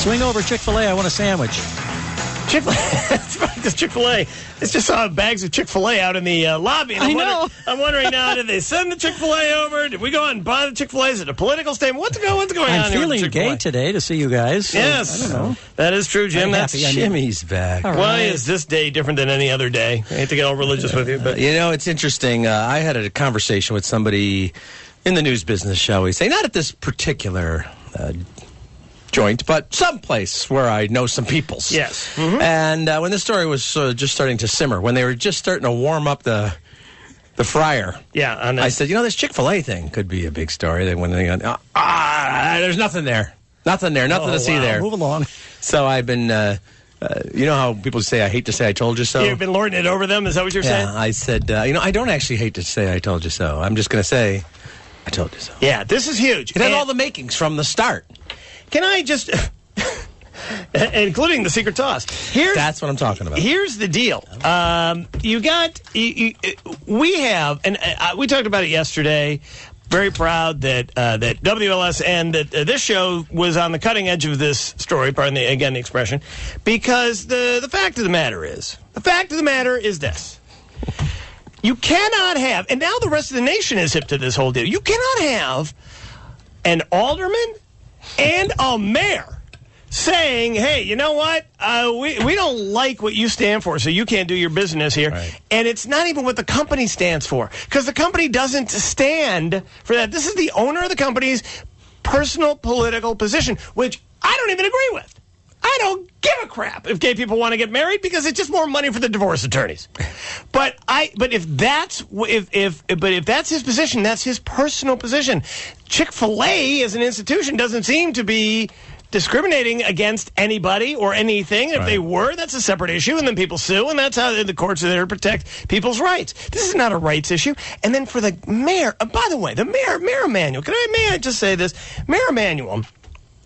Swing over Chick-Fil-A. I want a sandwich. It's Chick-Fil-A. It's just saw bags of Chick-Fil-A out in the lobby. And I'm wondering now, did they send the Chick-Fil-A over? Did we go out and buy the Chick-Fil-A? Is it a political statement? What's going on I'm here? feeling gay today to see you guys. So yes. I don't know. That is true, Jim. That's Jimmy's back. All Why right. is this day different than any other day? I hate to get all religious with you, but It's interesting. I had a conversation with somebody in the news business, shall we say, not at this particular joint, but someplace where I know some peoples. yes. And when this story was just starting to simmer, when they were just starting to warm up the fryer, Yeah. I said, this Chick-fil-A thing could be a big story. They went, there's nothing there. Nothing there. Nothing to see there. Move along. So I've been, you know how people say, I hate to say I told you so? You've been lording it over them? Is that what you're saying? Yeah, I said, I don't actually hate to say I told you so. I'm just going to say, I told you so. Yeah, this is huge. It had all the makings from the start. Can I just, including the secret sauce? That's what I'm talking about. Here's the deal. We have, and we talked about it yesterday. Very proud that WLS and that this show was on the cutting edge of this story. Pardon the expression, because the fact of the matter is this. You cannot have, and now the rest of the nation is hip to this whole deal. You cannot have an alderman and a mayor saying, hey, you know what? We don't like what you stand for, so you can't do your business here. Right. And it's not even what the company stands for, because the company doesn't stand for that. This is the owner of the company's personal political position, which I don't even agree with. I don't give a crap if gay people want to get married, because it's just more money for the divorce attorneys. But if that's his position, that's his personal position. Chick-fil-A as an institution doesn't seem to be discriminating against anybody or anything. If they were, that's a separate issue, and then people sue, and that's how the courts are there to protect people's rights. This is not a rights issue. And then for the mayor, by the way, Mayor Emanuel, may I just say this? Mayor Emanuel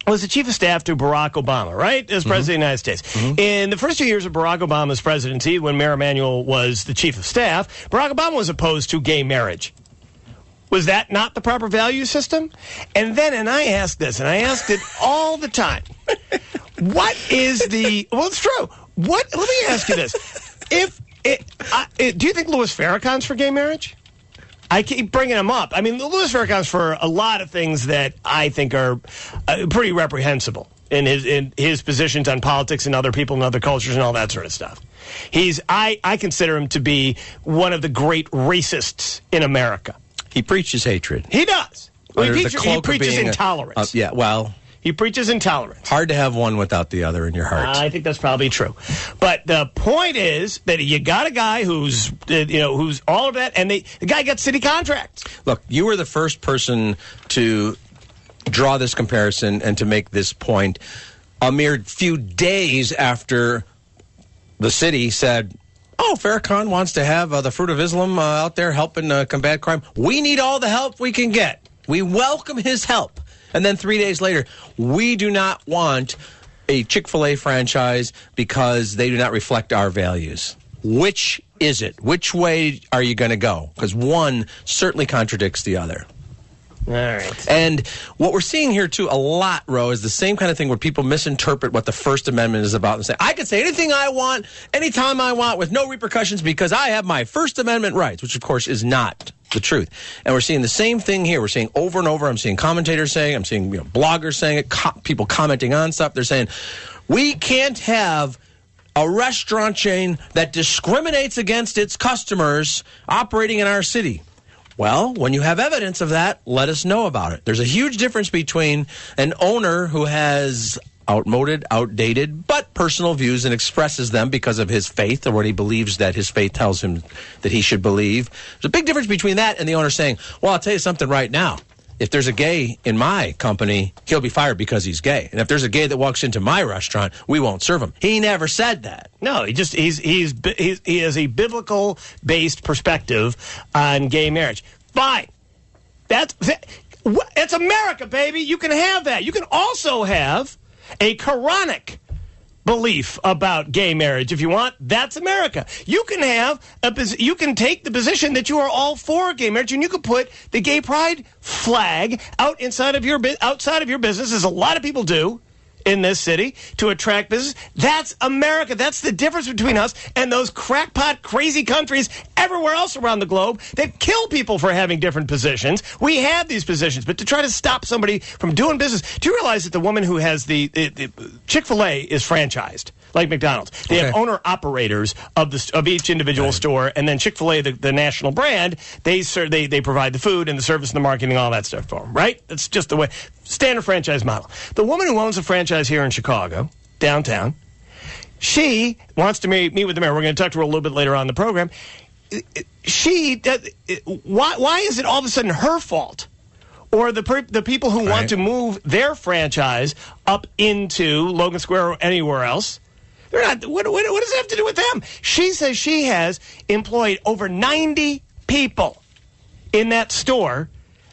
was the chief of staff to Barack Obama, right, as president of the United States. In the first 2 years of Barack Obama's presidency, when Mayor Emanuel was the chief of staff, Barack Obama was opposed to gay marriage. Was that not the proper value system? And I ask this, and I asked it all the time. What is the... Well, it's true. Let me ask you this. Do you think Louis Farrakhan's for gay marriage? I keep bringing him up. I mean, Louis Farrakhan's for a lot of things that I think are pretty reprehensible in his positions on politics and other people and other cultures and all that sort of stuff. I consider him to be one of the great racists in America. He preaches hatred. He does. He preaches intolerance. He preaches intolerance. Hard to have one without the other in your heart. I think that's probably true. But the point is that you got a guy who's all of that, and the guy got city contracts. Look, you were the first person to draw this comparison and to make this point a mere few days after the city said, Farrakhan wants to have the Fruit of Islam out there helping combat crime. We need all the help we can get. We welcome his help. And then 3 days later, we do not want a Chick-fil-A franchise because they do not reflect our values. Which is it? Which way are you going to go? Because one certainly contradicts the other. All right. And what we're seeing here, too, a lot, Ro, is the same kind of thing where people misinterpret what the First Amendment is about and say, I can say anything I want, anytime I want, with no repercussions because I have my First Amendment rights, which, of course, is not the truth. And we're seeing the same thing here. We're seeing over and over. I'm seeing commentators saying, I'm seeing bloggers saying it, people commenting on stuff. They're saying, we can't have a restaurant chain that discriminates against its customers operating in our city. Well, when you have evidence of that, let us know about it. There's a huge difference between an owner who has outdated, but personal views and expresses them because of his faith or what he believes that his faith tells him that he should believe. There's a big difference between that and the owner saying, well, I'll tell you something right now. If there's a gay in my company, he'll be fired because he's gay. And if there's a gay that walks into my restaurant, we won't serve him. He never said that. No, he has a biblical-based perspective on gay marriage. Fine. That's America, baby. You can have that. You can also have a Quranic belief about gay marriage if you want. That's America. You can take the position that you are all for gay marriage, and you can put the gay pride flag outside of your business, as a lot of people do in this city to attract business. That's America. That's the difference between us and those crackpot, crazy countries everywhere else around the globe that kill people for having different positions. We have these positions, but to try to stop somebody from doing business, do you realize that the woman who has the Chick-Fil-A is franchised? Like McDonald's. They have owner-operators of each individual store, and then Chick-fil-A, the national brand, they provide the food and the service and the marketing and all that stuff for them, right? That's just the way. Standard franchise model. The woman who owns a franchise here in Chicago, downtown, she wants to meet with the mayor. We're going to talk to her a little bit later on in the program. Why is it all of a sudden her fault? Or the people who want to move their franchise up into Logan Square or anywhere else? They're not. What does it have to do with them? She says she has employed over 90 people in that store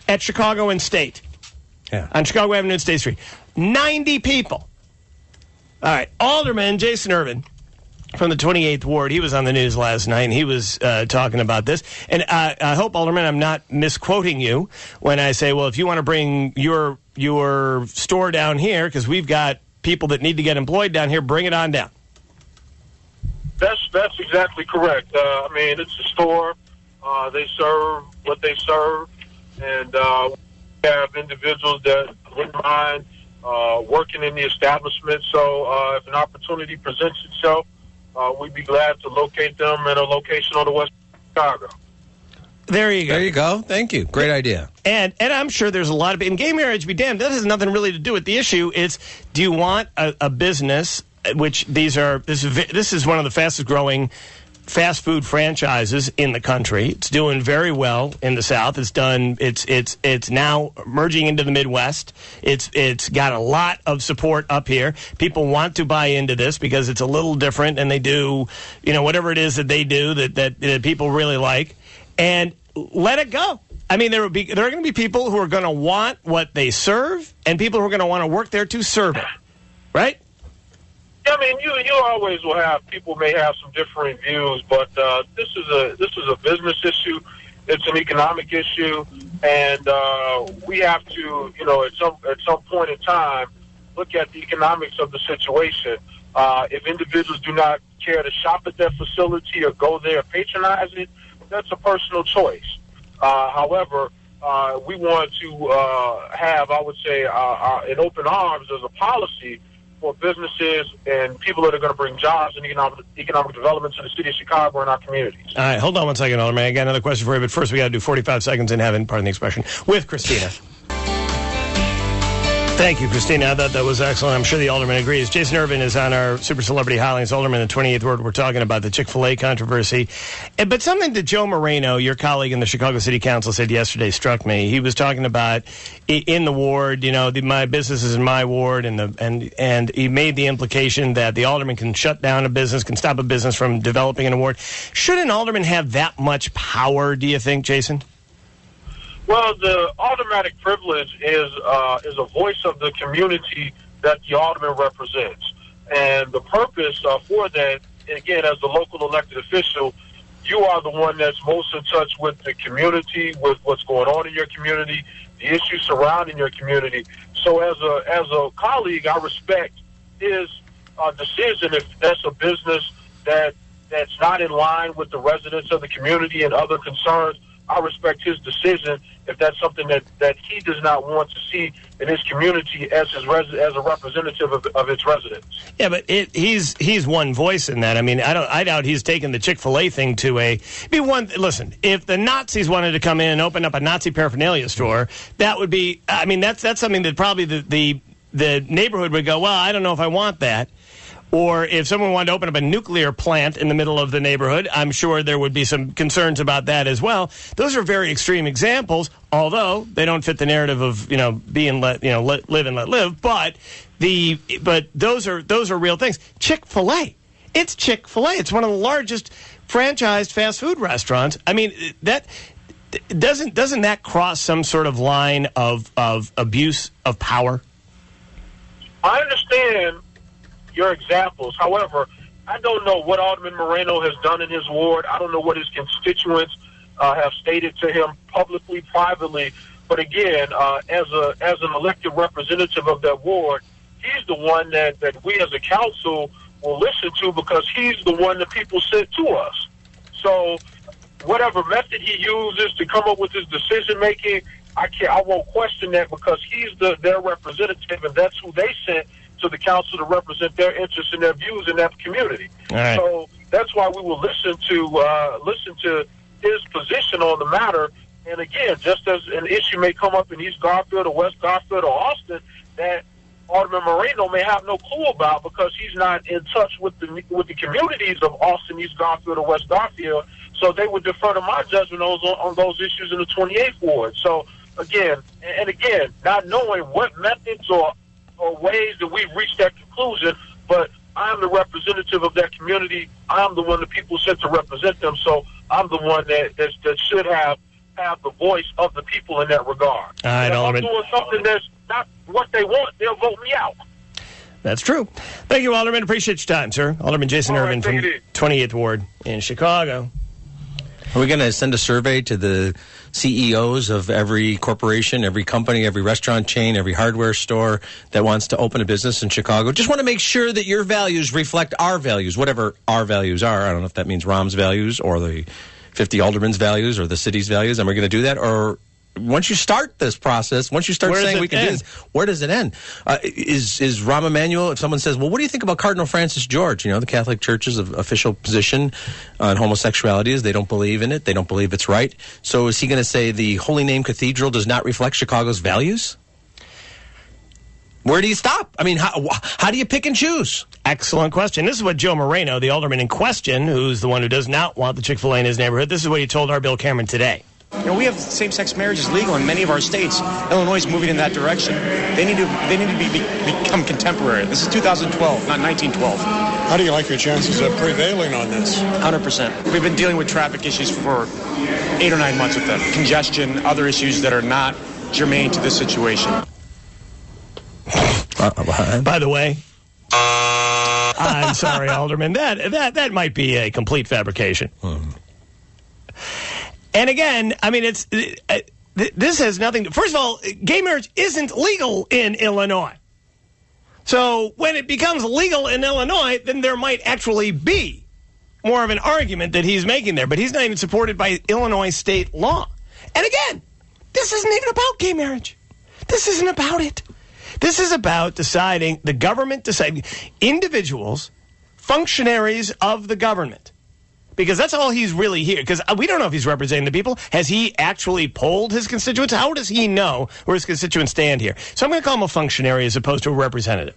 at Chicago and State. Yeah. On Chicago Avenue and State Street. 90 people. All right. Alderman Jason Ervin from the 28th Ward. He was on the news last night, and he was talking about this. And I hope, Alderman, I'm not misquoting you when I say, well, if you want to bring your store down here, because we've got people that need to get employed down here, bring it on down. That's exactly correct. I mean, it's a store. They serve what they serve, and we have individuals that wouldn't mind working in the establishment. So if an opportunity presents itself, we'd be glad to locate them at a location on the west side of Chicago. There you go. There you go. Thank you. Great idea. And I'm sure there's a lot of... In gay marriage, be damned, that has nothing really to do with the issue. It's, do you want a business, which this is one of the fastest growing fast food franchises in the country. It's doing very well in the South. It's now merging into the Midwest. It's got a lot of support up here. People want to buy into this because it's a little different, and they do, whatever it is that they do that people really like. And let it go. I mean, there are going to be people who are going to want what they serve, and people who are going to want to work there to serve it. Right? I mean, you always will have people may have some differing views, but this is a business issue. It's an economic issue, and we have to, at some point in time, look at the economics of the situation. If individuals do not care to shop at that facility or go there, patronize it, that's a personal choice. However, we want to have, I would say, in open arms as a policy for businesses and people that are going to bring jobs and economic development to the city of Chicago and our communities. All right, hold on one second, Alderman. I got another question for you, but first we got to do 45 seconds in heaven, pardon the expression, with Christina. Thank you, Christina. I thought that was excellent. I'm sure the Alderman agrees. Jason Ervin is on our Super Celebrity Hotline. Alderman in the 28th Ward. We're talking about the Chick-fil-A controversy. But something that Joe Moreno, your colleague in the Chicago City Council, said yesterday struck me. He was talking about in the ward, my business is in my ward, and he made the implication that the alderman can shut down a business, can stop a business from developing an ward. Should an alderman have that much power, do you think, Jason? Well, the aldermanic privilege is a voice of the community that the alderman represents. And the purpose for that, again, as the local elected official, you are the one that's most in touch with the community, with what's going on in your community, the issues surrounding your community. So as a colleague, I respect his decision if that's a business that's not in line with the residents of the community and other concerns. I respect his decision if that's something that he does not want to see in his community as a representative of its residents. Yeah, but he's one voice in that. I mean, I doubt he's taken the Chick-fil-A thing to listen, if the Nazis wanted to come in and open up a Nazi paraphernalia store, that would be, I mean, that's something that probably the neighborhood would go, well, I don't know if I want that. Or if someone wanted to open up a nuclear plant in the middle of the neighborhood, I'm sure there would be some concerns about that as well. Those are very extreme examples, although they don't fit the narrative of being live and let live. But those are real things. Chick-fil-A, it's Chick-fil-A. It's one of the largest franchised fast food restaurants. I mean, that doesn't that cross some sort of line of abuse of power? I understand your examples. However, I don't know what Alderman Moreno has done in his ward. I don't know what his constituents have stated to him publicly, privately. But again, as an elected representative of that ward, he's the one that we as a council will listen to because he's the one that people sent to us. So whatever method he uses to come up with his decision-making, I won't question that because he's their representative, and that's who they sent to the council to represent their interests and their views in that community. All right. So that's why we will listen to his position on the matter. And again, just as an issue may come up in East Garfield or West Garfield or Austin that Alderman Moreno may have no clue about because he's not in touch with the communities of Austin, East Garfield, or West Garfield. So they would defer to my judgment on those issues in the 28th Ward. So again, not knowing what methods or ways that we've reached that conclusion, but I'm the representative of that community. I'm the one that people sent to represent them. So I'm the one that should have the voice of the people in that regard. All right, Alderman. If I'm doing something that's not what they want, they'll vote me out. That's true. Thank you, Alderman. Appreciate your time, sir. Alderman Jason Ervin from 28th Ward in Chicago. Are we going to send a survey to the CEOs of every corporation, every company, every restaurant chain, every hardware store that wants to open a business in Chicago? Just want to make sure that your values reflect our values, whatever our values are. I don't know if that means Rom's values or the 50 aldermen's values or the city's values. And we're going to do that? Or once you start this process, once you start saying we can do this, where does it end? Is Rahm Emanuel, if someone says, well, what do you think about Cardinal Francis George? You know, the Catholic Church's official position on homosexuality is they don't believe in it. They don't believe it's right. So is he going to say the Holy Name Cathedral does not reflect Chicago's values? Where do you stop? I mean, how do you pick and choose? Excellent question. This is what Joe Moreno, the alderman in question, who's the one who does not want the Chick-Fil-A in his neighborhood, this is what he told our Bill Cameron today. You know, we have same-sex marriages legal in many of our states. Illinois is moving in that direction. They need to become contemporary. This is 2012, not 1912. How do you like your chances of prevailing on this? 100%. We've been dealing with traffic issues for 8 or 9 months with them. Congestion, other issues that are not germane to this situation. By the way, I'm sorry, Alderman. That might be a complete fabrication. And again, I mean, this has nothing to... First of all, gay marriage isn't legal in Illinois. So when it becomes legal in Illinois, then there might actually be more of an argument that he's making there. But he's not even supported by Illinois state law. And again, this isn't even about gay marriage. This isn't about it. This is about deciding, the government deciding, individuals, functionaries of the government. Because that's all he's really here. Because we don't know if he's representing the people. Has he actually polled his constituents? How does he know where his constituents stand here? So I'm going to call him a functionary as opposed to a representative.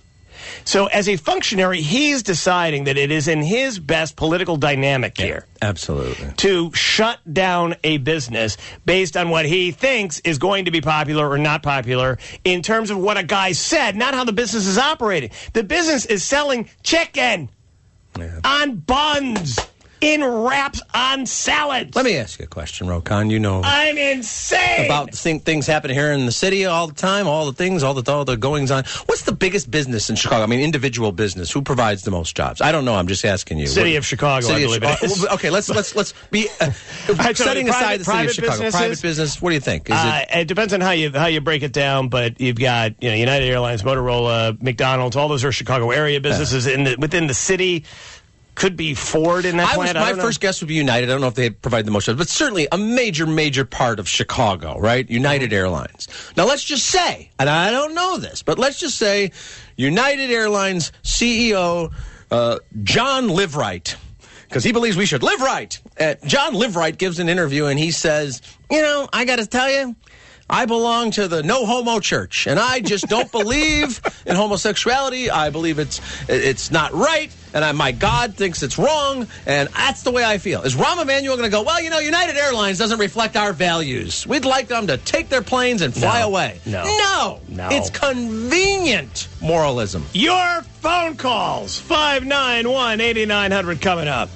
So as a functionary, he's deciding that it is in his best political dynamic here. Absolutely. To shut down a business based on what he thinks is going to be popular or not popular in terms of what a guy said, not how the business is operating. The business is selling chicken on buns, in wraps, on salads. Let me ask you a question, Rokan. You know I'm insane about things happening here in the city all the time, all the goings on. What's the biggest business in Chicago? I mean, individual business. Who provides the most jobs? I don't know. I'm just asking you. City of Chicago, I believe it is. Okay, let's be setting aside the city of Chicago. Private business. What do you think? It depends on how you break it down, but you've got United Airlines, Motorola, McDonald's. All those are Chicago area businesses within the city. Could be Ford in that plant. My first guess would be United. I don't know if they provide the most jobs, but certainly a major part of Chicago, right? United Airlines. Now, let's just say, and I don't know this, but let's just say United Airlines CEO John Liveright, because he believes we should live right. John Liveright gives an interview, and he says, I got to tell you, I belong to the no homo church, and I just don't believe in homosexuality. I believe it's not right, and my God thinks it's wrong, and that's the way I feel. Is Rahm Emanuel going to go, well, United Airlines doesn't reflect our values. We'd like them to take their planes and fly away. No. It's convenient moralism. Your phone calls, 591-8900 coming up.